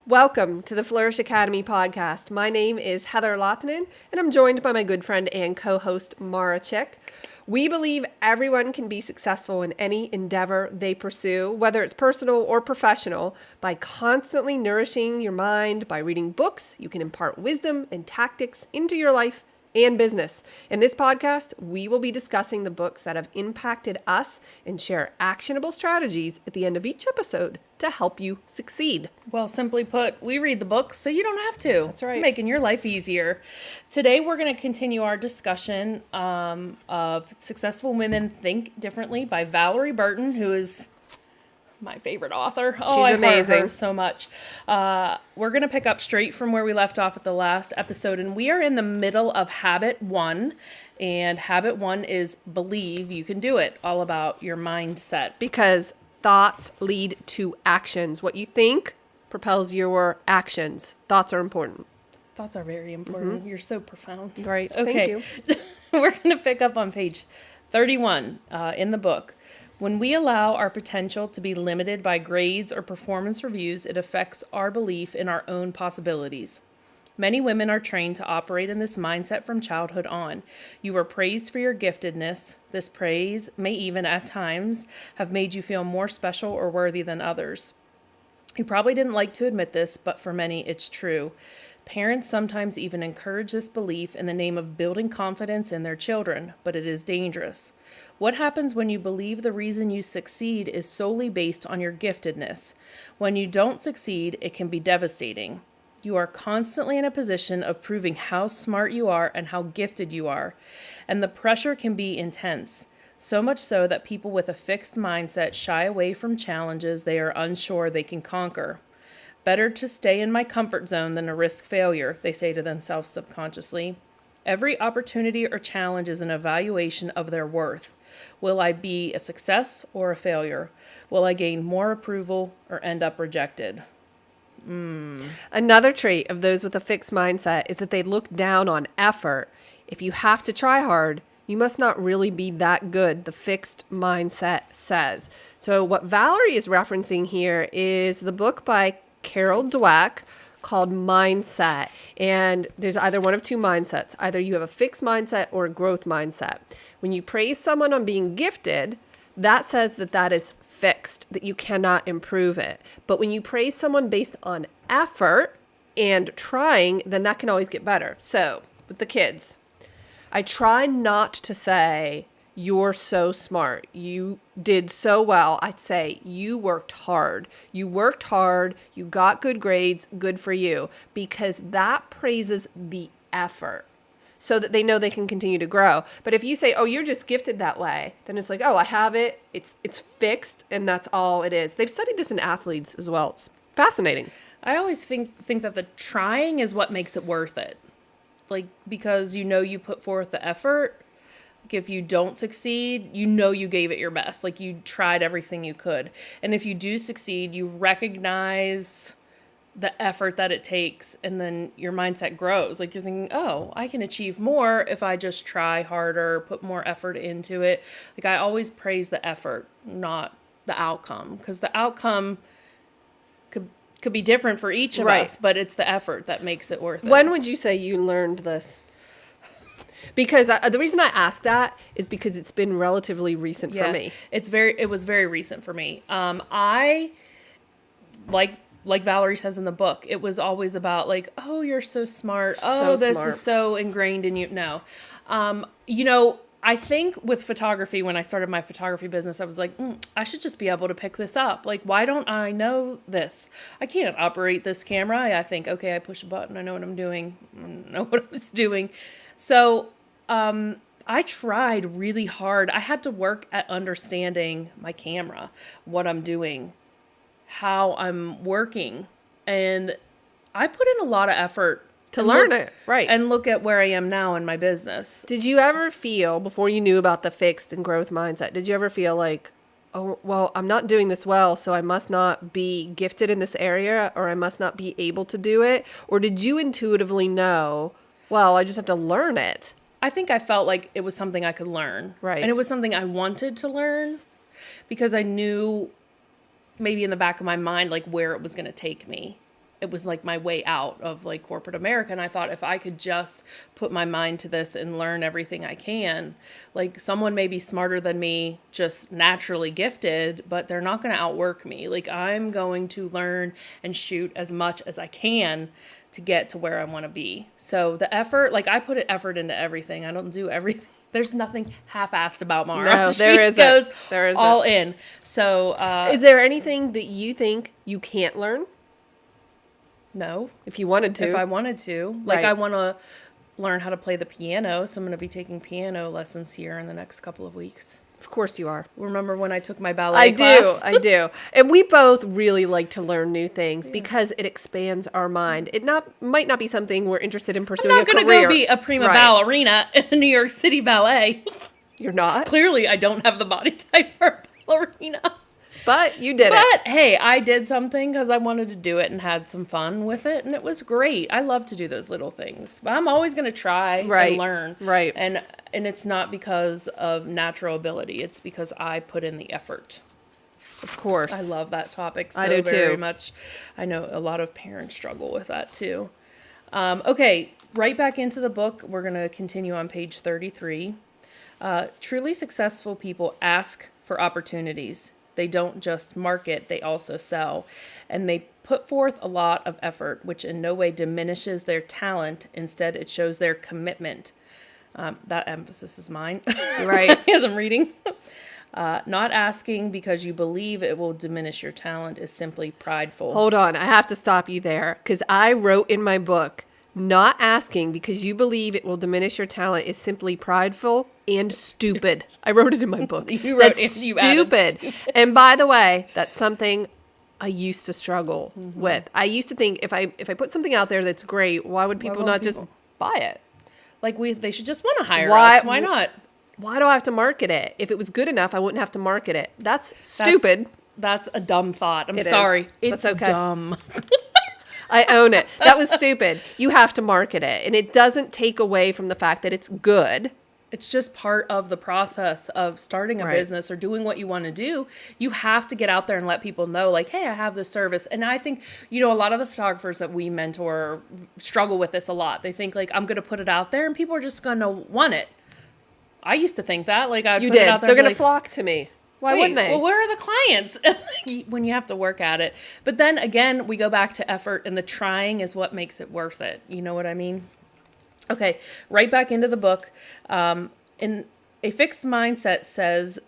Welcome to the Flourish Academy podcast. My name is Heather Lottinen, and I'm joined by my good friend and co-host, Mara Chick. We believe everyone can be successful in any endeavor they pursue, whether it's personal or professional, by constantly nourishing your mind. By reading books, you can impart wisdom and tactics into your life and business. In this podcast, we will be discussing the books that have impacted us and share actionable strategies at the end of each episode to help you succeed. Well, simply put, we read the books so you don't have to. That's right. Making your life easier. Today, we're going to continue our discussion of Successful Women Think Differently by Valerie Burton, who is my favorite author. She's amazing. Love her so much. We're going to pick up straight from where we left off at the last episode, and we are in the middle of Habit 1. And Habit 1 is believe you can do it, all about your mindset. Because thoughts lead to actions. What you think propels your actions. Thoughts are important. Thoughts are very important. Mm-hmm. You're so profound. Right. Okay. Thank you. We're going to pick up on page 31 in the book. When we allow our potential to be limited by grades or performance reviews, it affects our belief in our own possibilities. Many women are trained to operate in this mindset from childhood on. You are praised for your giftedness. This praise may even, at times, have made you feel more special or worthy than others. You probably didn't like to admit this, but for many, it's true. Parents sometimes even encourage this belief in the name of building confidence in their children, but it is dangerous. What happens when you believe the reason you succeed is solely based on your giftedness? When you don't succeed, it can be devastating. You are constantly in a position of proving how smart you are and how gifted you are, and the pressure can be intense. So much so that people with a fixed mindset shy away from challenges they are unsure they can conquer. Better to stay in my comfort zone than to risk failure, they say to themselves subconsciously. Every opportunity or challenge is an evaluation of their worth. Will I be a success or a failure? Will I gain more approval or end up rejected? Another trait of those with a fixed mindset is that they look down on effort. If you have to try hard, you must not really be that good, the fixed mindset says. So what Valerie is referencing here is the book by Carol Dweck called Mindset. And there's either one of two mindsets. Either you have a fixed mindset or a growth mindset. When you praise someone on being gifted, that says that that is fixed, that you cannot improve it. But when you praise someone based on effort and trying, then that can always get better. So with the kids, I try not to say, you're so smart. You did so well. I'd say you worked hard. You worked hard. You got good grades. Good for you. Because that praises the effort so that they know they can continue to grow. But if you say, oh, you're just gifted that way, then it's like, oh, I have it. It's fixed. And that's all it is. They've studied this in athletes as well. It's fascinating. I always think that the trying is what makes it worth it. Like, because you put forth the effort. Like, if you don't succeed, you gave it your best. Like, you tried everything you could. And if you do succeed, you recognize the effort that it takes, and then your mindset grows. Like, you're thinking, oh, I can achieve more if I just try harder, put more effort into it. Like, I always praise the effort, not the outcome, because the outcome could be different for each of us, but it's the effort that makes it worth it. When would you say you learned this? Because the reason I ask that is because it's been relatively recent for me. It was very recent for me. I like Valerie says in the book, it was always about like, oh, you're so smart. Oh, this is so ingrained in you. No. I think with photography, when I started my photography business, I was like, I should just be able to pick this up. Like, why don't I know this? I can't operate this camera. I think, okay, I push a button. I know what I'm doing. I know what I was doing. So I tried really hard. I had to work at understanding my camera, what I'm doing, how I'm working. And I put in a lot of effort to learn it, right? And look at where I am now in my business. Did you ever feel, before you knew about the fixed and growth mindset, did you ever feel like, oh, well, I'm not doing this well, so I must not be gifted in this area, or I must not be able to do it? Or did you intuitively know, well, I just have to learn it? I think I felt like it was something I could learn. Right. And it was something I wanted to learn because I knew maybe in the back of my mind, like, where it was going to take me. it was like my way out of like corporate America. And I thought if I could just put my mind to this and learn everything I can, like someone may be smarter than me, just naturally gifted, but they're not going to outwork me. Like I'm going to learn and shoot as much as I can to get to where I want to be. So the effort, like I put effort into everything. I don't do everything. There's nothing half-assed about Mara. No, there isn't. Goes There isn't. all in. So, is there anything that you think you can't learn no. if you wanted to? If I wanted to. Like, Right. I want to learn how to play the piano, so I'm going to be taking piano lessons here in the next couple of weeks. Of course you are. Remember when I took my ballet class? I do. And we both really like to learn new things because it expands our mind. It might not be something we're interested in I'm pursuing not a going to career. go be a prima Right. ballerina in a New York City ballet. You're not, Clearly, I don't have the body type for a ballerina. but you did it. But hey, I did something because I wanted to do it and had some fun with it, and it was great. I love to do those little things. But I'm always going to try Right. and learn. Right. And it's not because of natural ability. It's because I put in the effort. Of course. I love that topic so I do very too. much. I know a lot of parents struggle with that too. Okay, right back into the book. We're going to continue on page 33. Truly successful people ask for opportunities. They don't just market, they also sell. And they put forth a lot of effort, which in no way diminishes their talent. Instead, it shows their commitment. That emphasis is mine. Right. As I'm reading. Not asking because you believe it will diminish your talent is simply prideful. Hold on. I have to stop you there because I wrote in my book, not asking because you believe it will diminish your talent is simply prideful and stupid. I wrote it in my book. You wrote That's it, you added stupid. And by the way, that's something I used to struggle with. I used to think if I put something out there that's great, why would people won't not just people? buy it? Like they should just want to hire Why- us. Why not? Why do I have to market it? If it was good enough, I wouldn't have to market it. That's stupid. That's a dumb thought. I'm It is. sorry. That's It's okay. dumb. I own it. That was stupid. You have to market it. And it doesn't take away from the fact that it's good. It's just part of the process of starting a Right. business or doing what you want to do. You have to get out there and let people know, like, hey, I have this service. And I think, a lot of the photographers that we mentor struggle with this a lot. They think, like, I'm going to put it out there and people are just going to want it. I used to think that. Like, I'd You put it did. out there They're and going be to like, flock to me. Why wait, wouldn't they? well, where are the clients? When you have to work at it. But then again, we go back to effort, and the trying is what makes it worth it. You know what I mean? Okay, right back into the book. In a fixed mindset says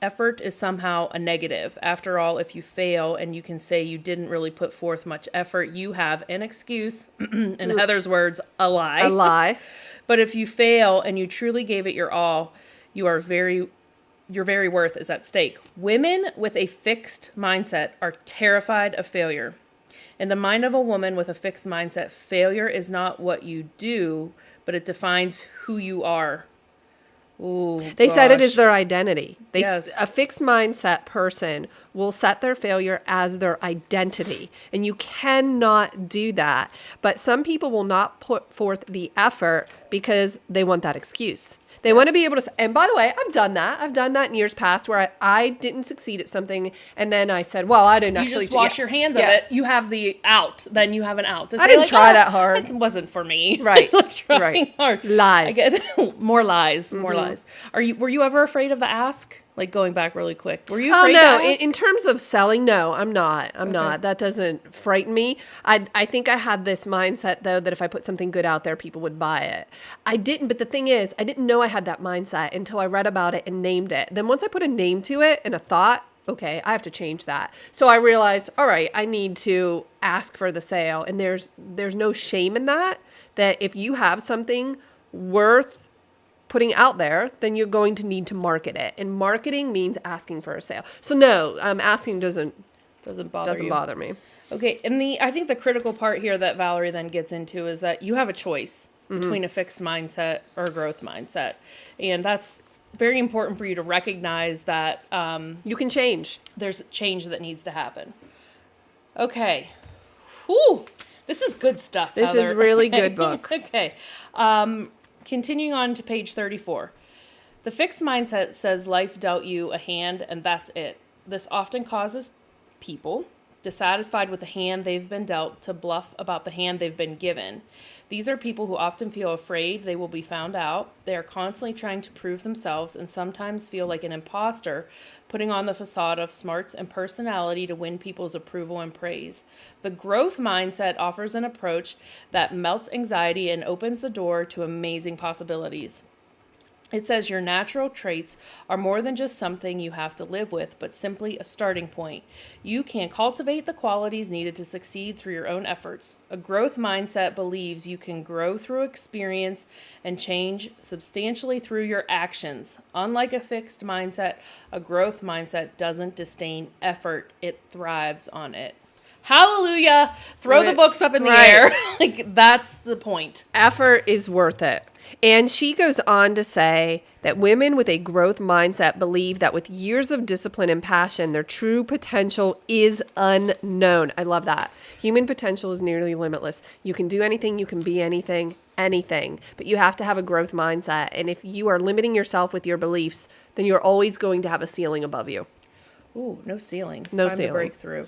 effort is somehow a negative. After all, if you fail and you can say you didn't really put forth much effort, you have an excuse. In Heather's words, a lie. A lie. But if you fail and you truly gave it your all, your very worth is at stake. Women with a fixed mindset are terrified of failure. In the mind of a woman with a fixed mindset, failure is not what you do, but it defines who you are. Ooh, They said it gosh. is their identity. Yes. A fixed mindset person will set their failure as their identity. And you cannot do that. But some people will not put forth the effort because they want that excuse. They want to be able to, and by the way, I've done that. I've done that in years past where I didn't succeed at something. And then I said, well, I didn't You actually just wash your hands of Yeah. it. You have the out. Then you have an out. To I say, didn't like, try that hard. It wasn't for me. Right. Like, trying Right. hard. Lies. I get more lies. More lies. Were you ever afraid of the ask? Like going back really quick. Were you Oh afraid no! to ask? In terms of selling, no, I'm not. I'm not. That doesn't frighten me. I think I had this mindset though that if I put something good out there, people would buy it. I didn't, but the thing is, I didn't know I had that mindset until I read about it and named it. Then once I put a name to it and a thought, okay, I have to change that. So I realized, all right, I need to ask for the sale, and there's no shame in that. That if you have something worth putting out there, then you're going to need to market it. And marketing means asking for a sale. So no, asking doesn't bother me. Okay, and I think the critical part here that Valerie then gets into is that you have a choice between a fixed mindset or a growth mindset. And that's very important for you to recognize that You can change. there's change that needs to happen. Okay. Whew. This is good stuff, This is Heather. really good book. Okay. Continuing on to page 34. The fixed mindset says life dealt you a hand and that's it. This often causes people dissatisfied with the hand they've been dealt, to bluff about the hand they've been given. These are people who often feel afraid they will be found out. They are constantly trying to prove themselves and sometimes feel like an imposter, putting on the facade of smarts and personality to win people's approval and praise. The growth mindset offers an approach that melts anxiety and opens the door to amazing possibilities. It says your natural traits are more than just something you have to live with, but simply a starting point. You can cultivate the qualities needed to succeed through your own efforts. A growth mindset believes you can grow through experience and change substantially through your actions. Unlike a fixed mindset, a growth mindset doesn't disdain effort, it thrives on it. Hallelujah! Throw the books up in the air. Like, that's the point. Effort is worth it. And she goes on to say that women with a growth mindset believe that with years of discipline and passion, their true potential is unknown. I love that. Human potential is nearly limitless. You can do anything, you can be anything, but you have to have a growth mindset. And if you are limiting yourself with your beliefs, then you're always going to have a ceiling above you. Ooh, no ceilings. No Time ceiling. to break through.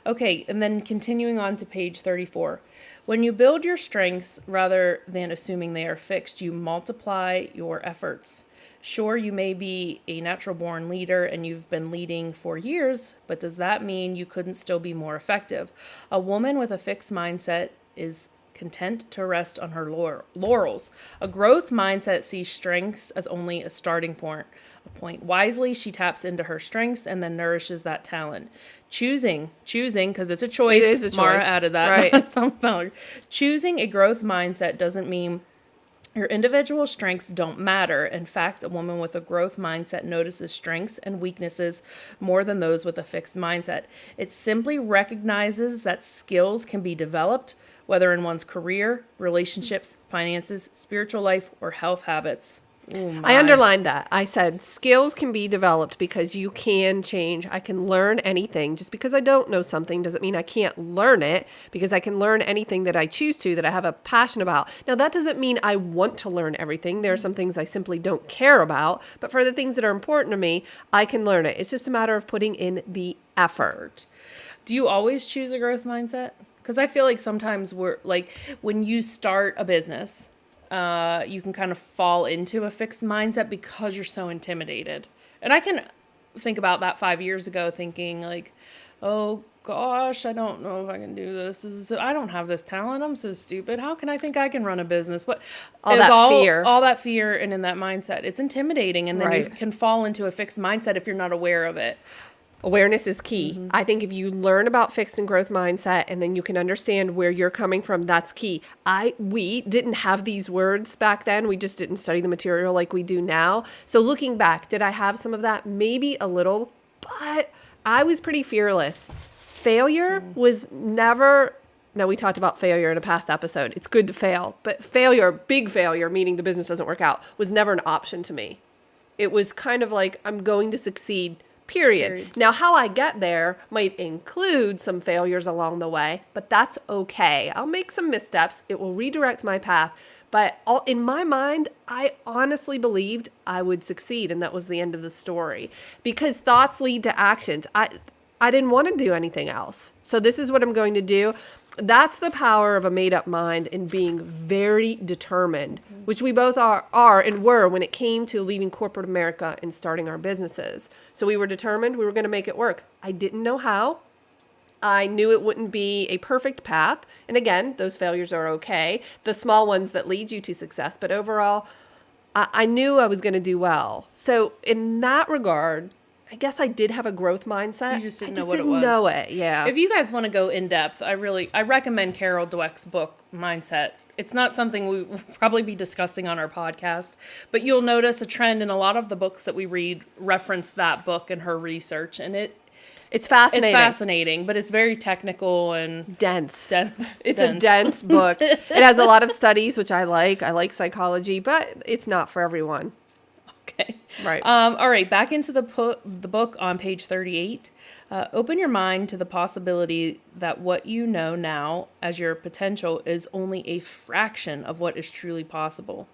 Okay, and then continuing on to page 34. When you build your strengths rather than assuming they are fixed, you multiply your efforts. Sure, you may be a natural born leader and you've been leading for years, but does that mean you couldn't still be more effective? A woman with a fixed mindset is content to rest on her laurels. A growth mindset sees strengths as only a starting point. Wisely, she taps into her strengths and then nourishes that talent. Choosing, because it's a choice. It is a choice. Mara added that. Right. Choosing a growth mindset doesn't mean your individual strengths don't matter. In fact, a woman with a growth mindset notices strengths and weaknesses more than those with a fixed mindset. It simply recognizes that skills can be developed, whether in one's career, relationships, finances, spiritual life, or health habits. Ooh, I underlined that. I said skills can be developed because you can change. I can learn anything. Just because I don't know something doesn't mean I can't learn it, because I can learn anything that I choose to, that I have a passion about. Now, that doesn't mean I want to learn everything. There are some things I simply don't care about, but for the things that are important to me, I can learn it. It's just a matter of putting in the effort. Do you always choose a growth mindset? Because I feel like sometimes we're like, when you start a business, you can kind of fall into a fixed mindset because you're so intimidated. And I can think about that 5 years ago thinking like, oh gosh, I don't know if I can do this. I don't have this talent. I'm so stupid. How can I think I can run a business? What all that fear and in that mindset, it's intimidating. And then you can fall into a fixed mindset if you're not aware of it. Awareness is key. Mm-hmm. I think if you learn about fixed and growth mindset and then you can understand where you're coming from, that's key. We didn't have these words back then. We just didn't study the material like we do now. So looking back, did I have some of that? Maybe a little, but I was pretty fearless. Failure was never... Now, we talked about failure in a past episode. It's good to fail, but failure, big failure, meaning the business doesn't work out, was never an option to me. It was kind of like, I'm going to succeed, Period. Now, how I get there might include some failures along the way, but that's okay. I'll make some missteps. It will redirect my path. But in my mind, I honestly believed I would succeed, and that was the end of the story. Because thoughts lead to actions. I didn't want to do anything else. So this is what I'm going to do. That's the power of a made-up mind and being very determined, which we both are and were when it came to leaving corporate America and starting our businesses. So we were determined we were going to make it work. I didn't know how. I knew it wouldn't be a perfect path. And again, those failures are okay. The small ones that lead you to success. But overall, I knew I was going to do well. So in that regard, I guess I did have a growth mindset. You just didn't know what it was. Know it, yeah. If you guys want to go in depth, I recommend Carol Dweck's book, Mindset. It's not something we will probably be discussing on our podcast, but you'll notice a trend in a lot of the books that we read reference that book and her research, and it's fascinating. It's fascinating, but it's very technical and dense. It's a dense book. It has a lot of studies, which I like. I like psychology, but it's not for everyone. Okay. Right. All right. Back into the book on page 38. Open your mind to the possibility that what you know now as your potential is only a fraction of what is truly possible.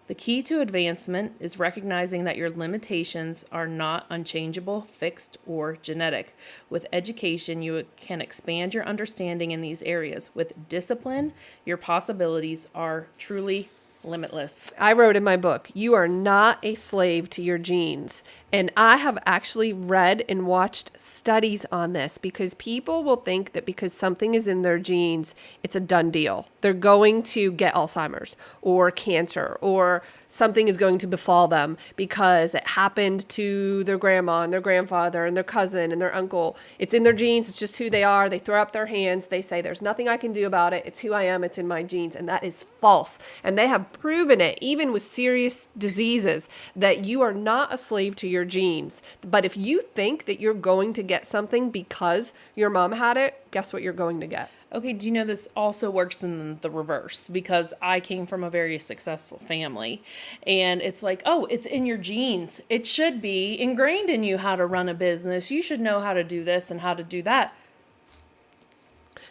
The key to advancement is recognizing that your limitations are not unchangeable, fixed, or genetic. With education, you can expand your understanding in these areas. With discipline, your possibilities are truly limitless. I wrote in my book, you are not a slave to your genes. And I have actually read and watched studies on this because people will think that because something is in their genes, it's a done deal. They're going to get Alzheimer's or cancer or something is going to befall them because it happened to their grandma and their grandfather and their cousin and their uncle. It's in their genes. It's just who they are. They throw up their hands. They say, there's nothing I can do about it. It's who I am. It's in my genes. And that is false. And they have proven it, even with serious diseases, that you are not a slave to your genes. But if you think that you're going to get something because your mom had it, guess what you're going to get? Okay, do you know this also works in the reverse? Because I came from a very successful family. And it's like, oh, it's in your genes. It should be ingrained in you how to run a business. You should know how to do this and how to do that.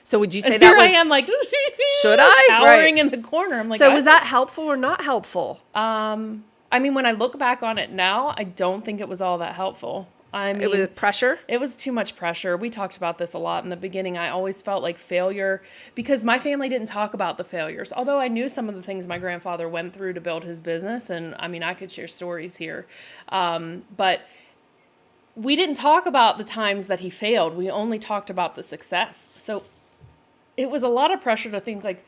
So would you say And that here was... I am like, should I? cowering Right. in the corner. I'm like, So was that helpful or not helpful? I mean, when I look back on it now, I don't think it was all that helpful. I mean, It was pressure? it was too much pressure. We talked about this a lot in the beginning. I always felt like failure because my family didn't talk about the failures. Although I knew some of the things my grandfather went through to build his business. And I mean, I could share stories here. But we didn't talk about the times that he failed. We only talked about the success. So it was a lot of pressure to think like,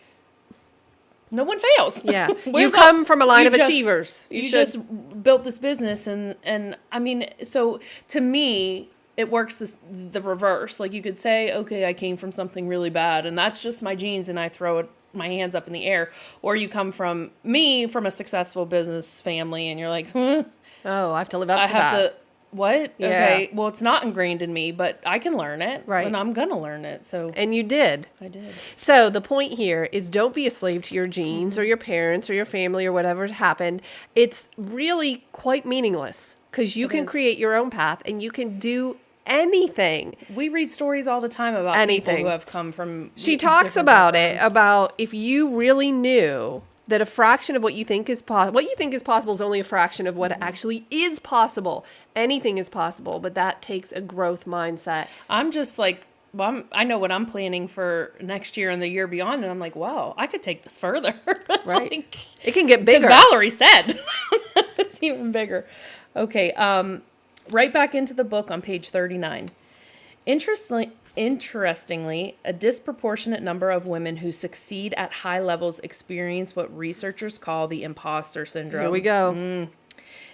no one fails. Yeah. Where's You come from a line you of just- achievers. You just built this business and I mean, so to me, it works the reverse. Like you could say, okay, I came from something really bad and that's just my genes and I throw my hands up in the air. Or you come from a successful business family and you're like, Oh, I have to live up I to have that. to, what? Yeah. Okay, well, it's not ingrained in me, but I can learn it. Right. And I'm going to learn it. So And you did. I did. So the point here is don't be a slave to your genes or your parents or your family or whatever happened. It's really quite meaningless because you can is. create your own path and you can do anything. We read stories all the time about people Anything. who have come from She talks different about it, backgrounds. about if you really knew that a fraction of what you think is possible, what you think is possible is only a fraction of what actually is possible. Anything is possible, but that takes a growth mindset. I'm just like, well, I know what I'm planning for next year and the year beyond, and I'm like, wow, I could take this further. Right. Like, It can get because bigger. Valerie said it's even bigger. Okay, right back into the book on page 39. Interestingly, a disproportionate number of women who succeed at high levels experience what researchers call the imposter syndrome. Here we go.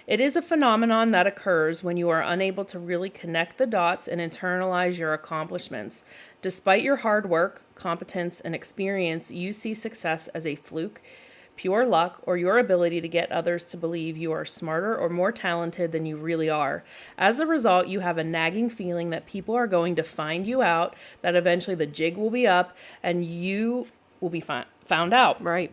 It is a phenomenon that occurs when you are unable to really connect the dots and internalize your accomplishments. Despite your hard work, competence, and experience, you see success as a fluke, pure luck, or your ability to get others to believe you are smarter or more talented than you really are. As a result, you have a nagging feeling that people are going to find you out, that eventually the jig will be up, and you will be found out. Right.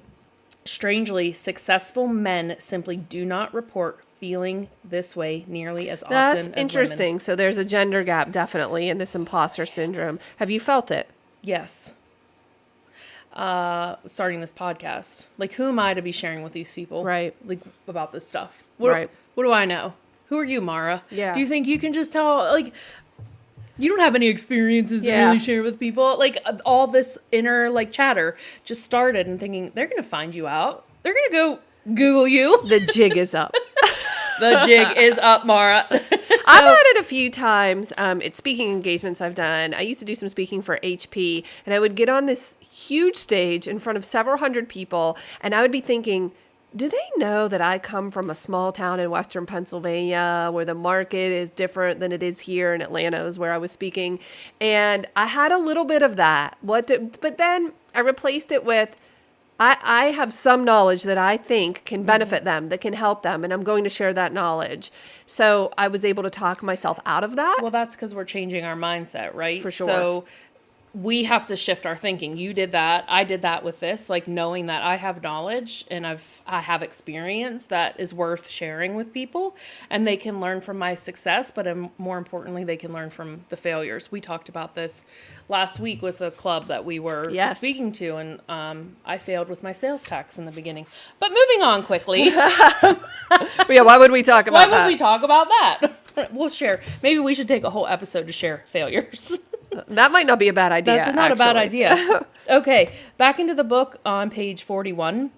Strangely, successful men simply do not report feeling this way nearly as often That's as interesting. women. So there's a gender gap definitely in this imposter syndrome. Have you felt it? Yes. Starting this podcast. Like, who am I to be sharing with these people? Right. Like, about this stuff. What, Right. What do I know? Who are you, Mara? Yeah. Do you think you can just tell, like, you don't have any experiences to Yeah. really share with people? Like, all this inner, like, chatter just started and thinking, they're going to find you out. They're going to go Google you. The jig is up. The jig is up, Mara. I've had it a few times. At speaking engagements I've done. I used to do some speaking for HP, and I would get on this huge stage in front of several hundred people, and I would be thinking, do they know that I come from a small town in Western Pennsylvania where the market is different than it is here in Atlanta, is where I was speaking. And I had a little bit of that. But then I replaced it with, I have some knowledge that I think can benefit them, that can help them, and I'm going to share that knowledge. So I was able to talk myself out of that. Well, that's because we're changing our mindset, right? For sure. So we have to shift our thinking. You did that. I did that with this, like knowing that I have knowledge and I have experience that is worth sharing with people, and they can learn from my success, but more importantly, they can learn from the failures. We talked about this last week with a club that we were speaking to, and I failed with my sales tax in the beginning. But moving on quickly. Yeah, why would we talk about that? Why would we talk about that? We'll share. Maybe we should take a whole episode to share failures. That might not be a bad idea. That's not a bad idea. Okay, back into the book on page 41.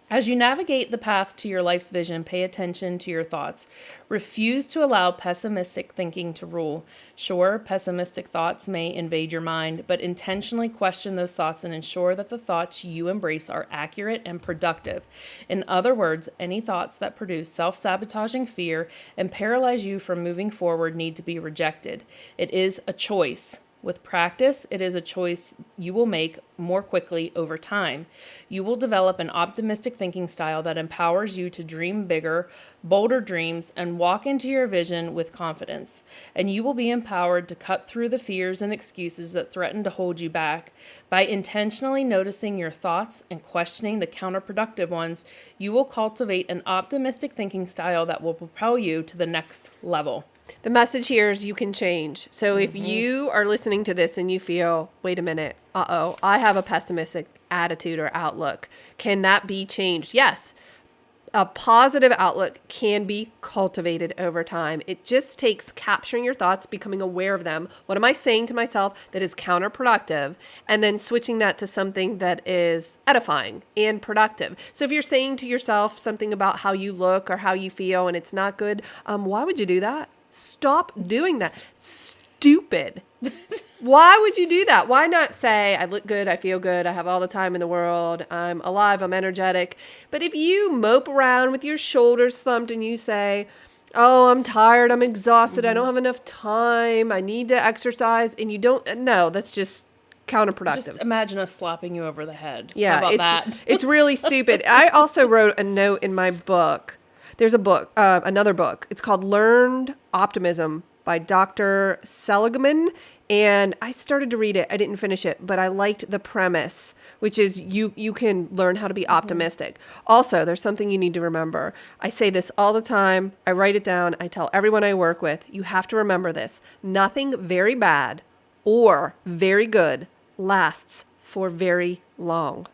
As you navigate the path to your life's vision, pay attention to your thoughts. Refuse to allow pessimistic thinking to rule. Sure, pessimistic thoughts may invade your mind, but intentionally question those thoughts and ensure that the thoughts you embrace are accurate and productive. In other words, any thoughts that produce self-sabotaging fear and paralyze you from moving forward need to be rejected. It is a choice. With practice, it is a choice you will make more quickly over time. You will develop an optimistic thinking style that empowers you to dream bigger, bolder dreams, and walk into your vision with confidence. And you will be empowered to cut through the fears and excuses that threaten to hold you back. By intentionally noticing your thoughts and questioning the counterproductive ones, you will cultivate an optimistic thinking style that will propel you to the next level. The message here is you can change. So if you are listening to this and you feel, wait a minute, I have a pessimistic attitude or outlook. Can that be changed? Yes. A positive outlook can be cultivated over time. It just takes capturing your thoughts, becoming aware of them. What am I saying to myself that is counterproductive? And then switching that to something that is edifying and productive. So if you're saying to yourself something about how you look or how you feel and it's not good, why would you do that? Stop doing that. Stupid. Why would you do that? Why not say, I look good, I feel good, I have all the time in the world, I'm alive, I'm energetic. But if you mope around with your shoulders slumped and you say, oh, I'm tired, I'm exhausted, I don't have enough time, I need to exercise, and you don't, no, that's just counterproductive. Just imagine us slapping you over the head. Yeah, How about that? It's really stupid. I also wrote a note in my book. There's a book, another book. It's called Learned Optimism by Dr. Seligman. And I started to read it. I didn't finish it, but I liked the premise, which is you can learn how to be optimistic. Also, there's something you need to remember. I say this all the time. I write it down. I tell everyone I work with, you have to remember this. Nothing very bad or very good lasts for very long.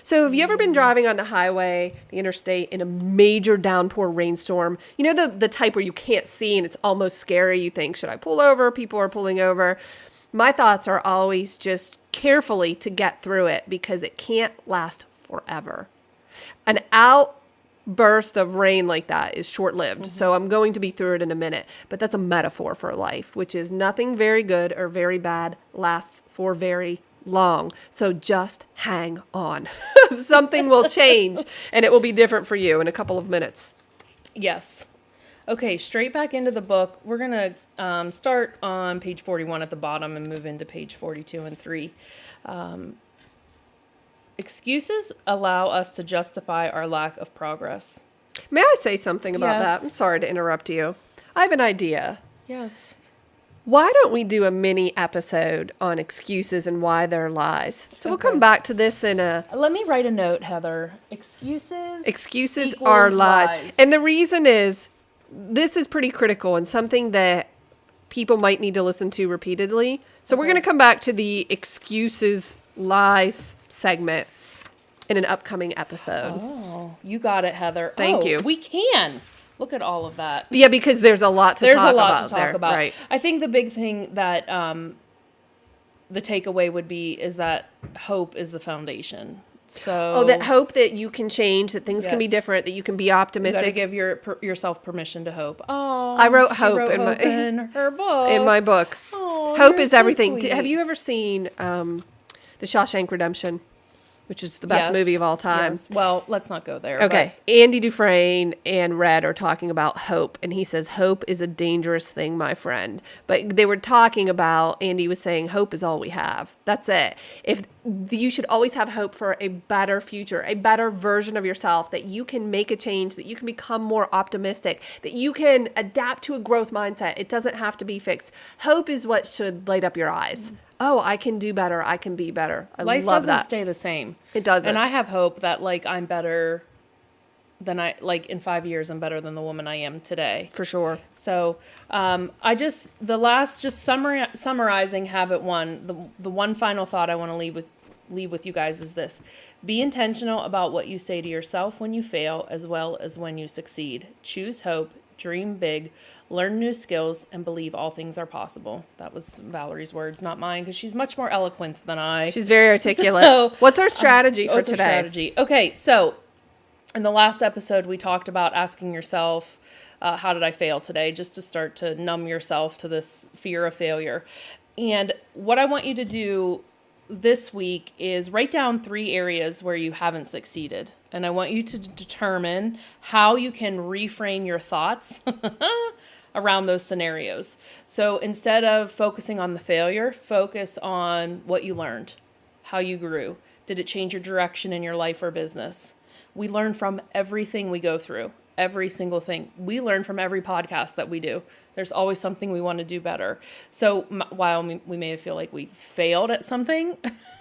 So have you ever been driving on the highway, the interstate, in a major downpour rainstorm? You know, the type where you can't see and it's almost scary. You think, should I pull over? People are pulling over. My thoughts are always just carefully to get through it because it can't last forever. An outburst of rain like that is short-lived. So I'm going to be through it in a minute. But that's a metaphor for life, which is nothing very good or very bad lasts for very long. So just hang on. Something will change and it will be different for you in a couple of minutes. Yes. Okay, straight back into the book. We're going to start on page 41 at the bottom and move into page 42 and 3. Excuses allow us to justify our lack of progress. May I say something about Yes. that? I'm sorry to interrupt you. I have an idea. Yes. Why don't we do a mini episode on excuses and why they're lies? So we'll come back to this in a... Let me write a note, Heather. Excuses Excuses equals are lies. And the reason is, this is pretty critical and something that people might need to listen to repeatedly. So we're going to come back to the excuses, lies segment in an upcoming episode. Oh, you got it, Heather. Thank you. We can. Look at all of that. Yeah, because there's a lot to talk about. There's a lot to talk about. Right. I think the big thing that the takeaway would be is that hope is the foundation. So that hope that you can change, that things can be Yes. different, that you can be you got to optimistic. give yourself permission to hope. Oh, I wrote she hope wrote in my- in her book. In my book. Oh, Hope you're is so everything. sweet. Have you ever seen The Shawshank Redemption, which is the best Yes. movie of all time? Yes. Well, let's not go there. Okay. Andy Dufresne and Red are talking about hope. And he says, hope is a dangerous thing, my friend. But they were talking about, Andy was saying, hope is all we have. That's it. If you should always have hope for a better future, a better version of yourself, that you can make a change, that you can become more optimistic, that you can adapt to a growth mindset. It doesn't have to be fixed. Hope is what should light up your eyes. oh, I can do better. I can be better. I Life love doesn't that. stay the same. It doesn't. And I have hope that like I'm better than in 5 years, I'm better than the woman I am today. For sure. So summarizing habit 1, the one final thought I want to leave with you guys is this: be intentional about what you say to yourself when you fail as well as when you succeed. Choose hope, dream big, learn new skills, and believe all things are possible. That was Valerie's words, not mine, because she's much more eloquent than I. She's very articulate. So, what's our strategy for what's today? our strategy? Okay, so in the last episode, we talked about asking yourself, how did I fail today? Just to start to numb yourself to this fear of failure. And what I want you to do this week is write down 3 areas where you haven't succeeded. And I want you to determine how you can reframe your thoughts around those scenarios. So instead of focusing on the failure, focus on what you learned, how you grew. Did it change your direction in your life or business? We learn from everything we go through, every single thing. We learn from every podcast that we do. There's always something we want to do better. So while we may feel like we failed at something,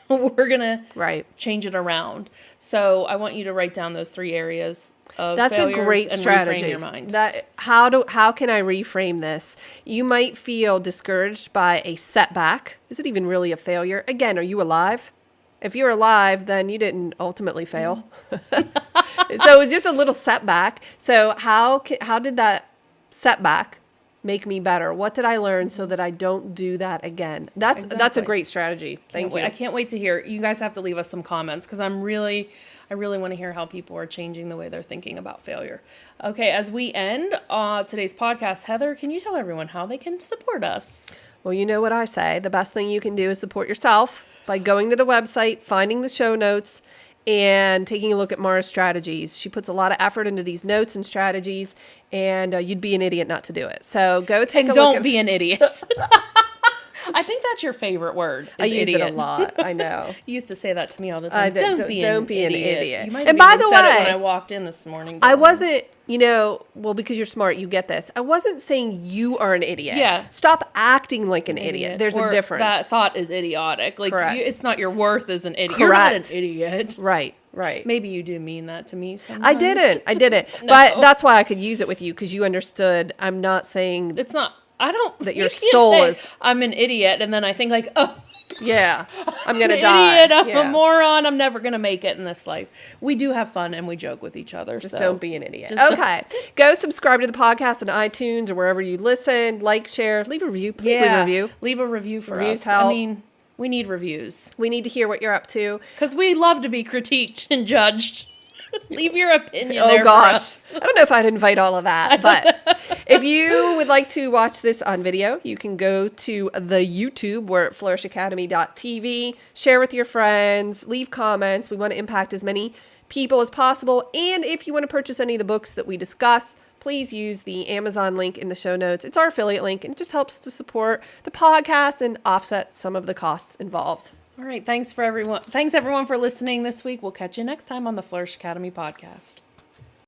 we're going to change it around. So I want you to write down those 3 areas of That's a great and strategy. reframe your mind. How can I reframe this? You might feel discouraged by a setback. Is it even really a failure? Again, are you alive? If you're alive, then you didn't ultimately fail. So it was just a little setback. So how did that setback make me better? What did I learn so that I don't do that again? That's a great strategy. Thank you. I can't wait to hear. You guys have to leave us some comments because I really want to hear how people are changing the way they're thinking about failure. Okay, as we end today's podcast, Heather, can you tell everyone how they can support us? Well, you know what I say. The best thing you can do is support yourself by going to the website, finding the show notes, and taking a look at Mara's strategies. She puts a lot of effort into these notes and strategies, and you'd be an idiot not to do it. So go take a look. Don't be an idiot. I think that's your favorite word. I use it a lot. I know. You used to say that to me all the time. Don't be an idiot. You might have and by the said way, it when I walked in this morning. I wasn't, because you're smart, you get this. I wasn't saying you are an idiot. Yeah. Stop acting like an idiot. There's a difference. That thought is idiotic. Like, it's not your worth as an idiot. Correct. You're not an idiot. Right. Maybe you do mean that to me sometimes. I didn't. No. But that's why I could use it with you, because you understood. I'm not saying it's not. I don't. That your soul is. I'm an idiot, and then I think like, oh, yeah, I'm gonna die. Idiot, I'm a moron. I'm never gonna make it in this life. We do have fun and we joke with each other. Just don't be an idiot. Okay, go subscribe to the podcast on iTunes or wherever you listen. Like, share, leave a review. Please leave a review. Leave a review for Reviews us. help. I mean, we need reviews. We need to hear what you're up to because we love to be critiqued and judged. Leave your opinion. Oh gosh, I don't know if I'd invite all of that, but if you would like to watch this on video, you can go to the YouTube. We're at Flourish.Academy.tv. Share with your friends, leave comments. We want to impact as many people as possible. And if you want to purchase any of the books that we discuss, please use the Amazon link in the show notes. It's our affiliate link, and it just helps to support the podcast and offset some of the costs involved. All right. Thanks everyone for listening this week. We'll catch you next time on the Flourish Academy podcast.